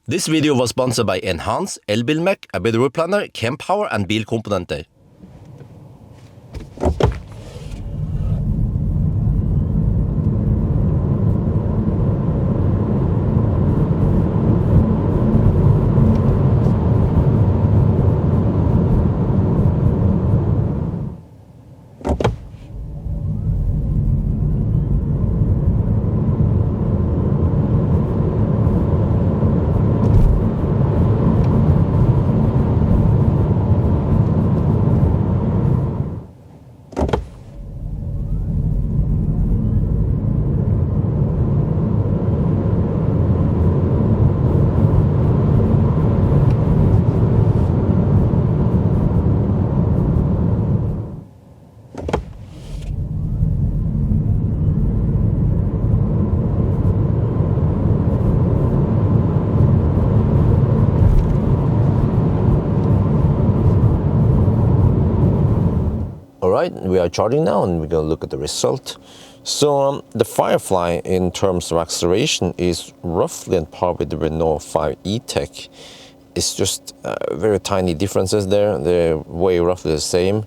This video was sponsored by Enhance, Elbilmek, ABRP Planner, Kempower and bilkomponenter. Alright, we are charging now and we're going to look at the result. So the Firefly in terms of acceleration is roughly on par with the Renault 5 E-Tech. It's just very tiny differences there. They're way roughly the same.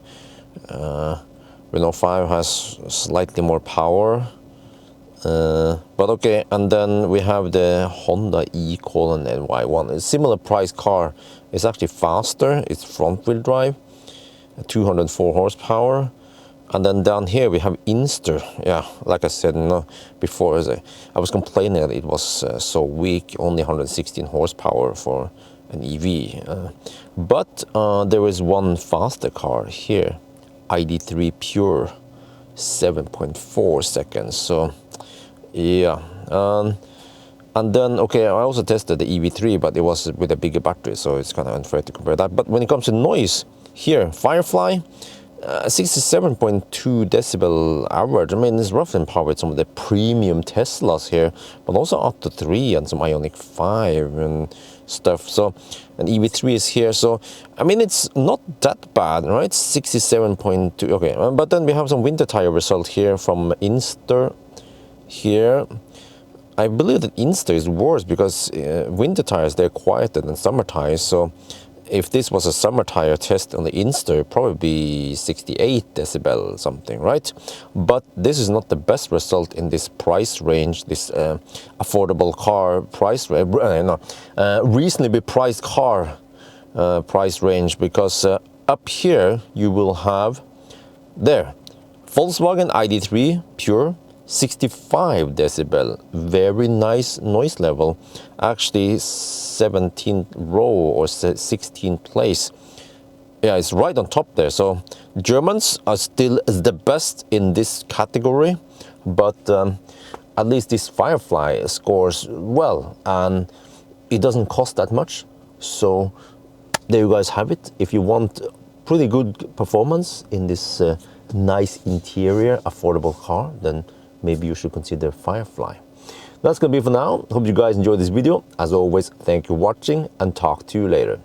Renault 5 has slightly more power. But okay, and then we have the Honda E:NY1. It's a similar price car. It's actually faster. It's front wheel drive. 204 horsepower, and then down here we have Inster. Yeah, like I said before, I was complaining that it was so weak, only 116 horsepower for an EV. But there is one faster car here, ID3 Pure, 7.4 seconds. So yeah, and then okay, I also tested the EV3, but it was with a bigger battery, so it's kind of unfair to compare that. But when it comes to noise, here, Firefly, 67.2 decibel average. I mean, it's roughly in par with some of the premium Teslas here, but also up to 3 and some Ioniq 5 and stuff. So, and EV3 is here. So, I mean, it's not that bad, right? 67.2. Okay, but then we have some winter tire result here from Inster here. I believe that Inster is worse because winter tires, they're quieter than summer tires. So, if this was a summer tire test on the Inster, it'd probably be 68 decibel something, right? But this is not the best result in this price range, this affordable car price range, reasonably priced car price range, because up here you will have there Volkswagen ID3 Pure, 65 decibel, very nice noise level, actually 17th row or 16th place. Yeah, it's right on top there. So Germans are still the best in this category, but at least this Firefly scores well, and it doesn't cost that much. So there you guys have it. If you want pretty good performance in this nice interior affordable car, then maybe you should consider Firefly. That's gonna be for now. Hope you guys enjoyed this video. As always, thank you for watching and talk to you later.